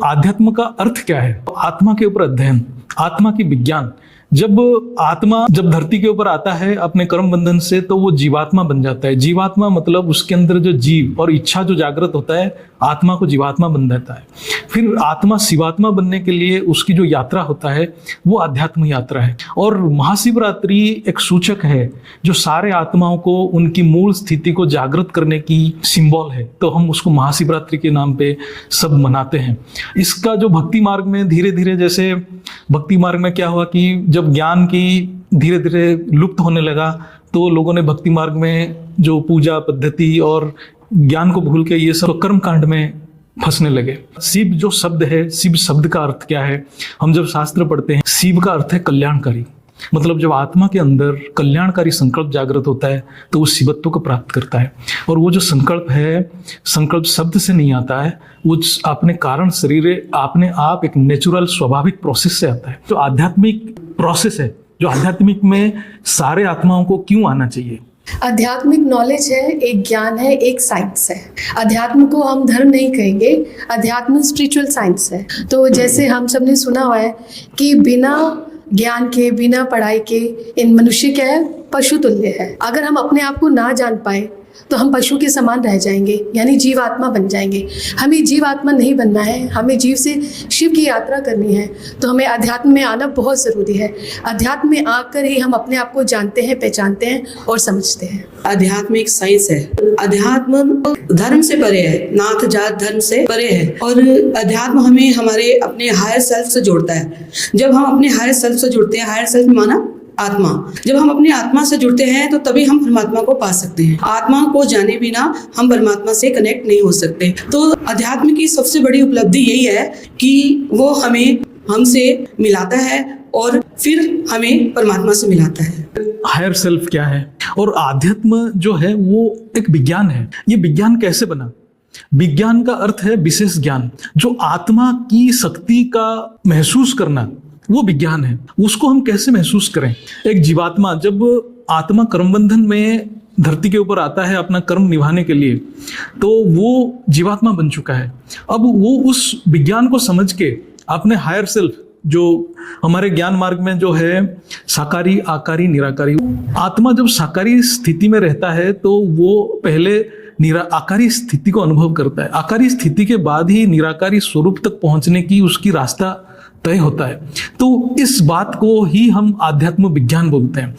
आध्यात्म का अर्थ क्या है? आत्मा के ऊपर अध्ययन, आत्मा की विज्ञान। जब आत्मा जब धरती के ऊपर आता है अपने कर्म बंधन से, तो वो जीवात्मा बन जाता है। जीवात्मा मतलब उसके अंदर जो जीव और इच्छा जो जागृत होता है, आत्मा को जीवात्मा बन जाता है। फिर आत्मा शिवात्मा बनने के लिए उसकी जो यात्रा होता है वो आध्यात्म यात्रा है। और महाशिवरात्रि एक सूचक है जो सारे आत्माओं को उनकी मूल स्थिति को जागृत करने की सिंबल है, तो हम उसको महाशिवरात्रि के नाम पे सब मनाते हैं। इसका जो भक्ति मार्ग में धीरे धीरे, जैसे भक्ति मार्ग में क्या हुआ कि जब ज्ञान की धीरे धीरे लुप्त होने लगा, तो लोगों ने भक्ति मार्ग में जो पूजा पद्धति और ज्ञान को भूल के ये सब कर्म कांड में फंसने लगे। शिव जो शब्द है, शिव शब्द का अर्थ क्या है? हम जब शास्त्र पढ़ते हैं, शिव का अर्थ है कल्याणकारी। मतलब जब आत्मा के अंदर कल्याणकारी संकल्प जागृत होता है तो वो शिवत्व को प्राप्त करता है। और वो जो संकल्प है, संकल्प शब्द से नहीं आता है, वो अपने कारण शरीर अपने आप एक नेचुरल स्वाभाविक प्रोसेस से आता है। जो आध्यात्मिक प्रोसेस है, जो आध्यात्मिक में सारे आत्माओं को क्यों आना चाहिए? आध्यात्मिक नॉलेज है, एक ज्ञान है, एक साइंस है। अध्यात्म को हम धर्म नहीं कहेंगे, अध्यात्म स्पिरिचुअल साइंस है। तो जैसे हम सब ने सुना हुआ है कि बिना ज्ञान के, बिना पढ़ाई के इन मनुष्य क्या है, पशु तुल्य है। अगर हम अपने आप को ना जान पाए तो हम पशु के समान रह जाएंगे, यानी जीवात्मा बन जाएंगे। हमें जीवात्मा नहीं बनना है, हमें जीव से शिव की यात्रा करनी है। तो हमें अध्यात्म में आना बहुत ज़रूरी है। अध्यात्म में आकर ही हम अपने आप को जानते हैं, पहचानते हैं और समझते हैं। अध्यात्म एक साइंस है। अध्यात्म धर्म से परे है, नाथ जात धर्म से परे है। और अध्यात्म हमें हमारे अपने हायर सेल्फ से जोड़ता है। जब हम अपने हायर सेल्फ से जुड़ते हैं, हायर सेल्फ माना आत्मा, जब हम अपनी आत्मा से जुड़ते हैं तो तभी हम परमात्मा को पा सकते हैं। आत्मा को जाने बिना हम परमात्मा से कनेक्ट नहीं हो सकते। तो अध्यात्म की सबसे बड़ी उपलब्धि यही है कि वो हमें हमसे मिलाता है और फिर हमें परमात्मा से मिलाता है। हायर सेल्फ क्या है? और आध्यात्म जो है वो एक विज्ञान है। ये विज्ञान कैसे बना? विज्ञान का अर्थ है विशेष ज्ञान। जो आत्मा की शक्ति का महसूस करना, वो विज्ञान है। उसको हम कैसे महसूस करें? एक जीवात्मा, जब आत्मा कर्मबंधन में धरती के ऊपर आता है अपना कर्म निभाने के लिए, तो वो जीवात्मा बन चुका है। अब वो उस विज्ञान को समझ के अपने हायर सेल्फ, जो हमारे ज्ञान मार्ग में जो है साकारी, आकारी, निराकारी, आत्मा जब साकारी स्थिति में रहता है तो वो पहले आकारी स्थिति को अनुभव करता है। आकारी स्थिति के बाद ही निराकारी स्वरूप तक पहुंचने की उसकी रास्ता तय होता है। तो इस बात को ही हम आध्यात्म विज्ञान बोलते हैं।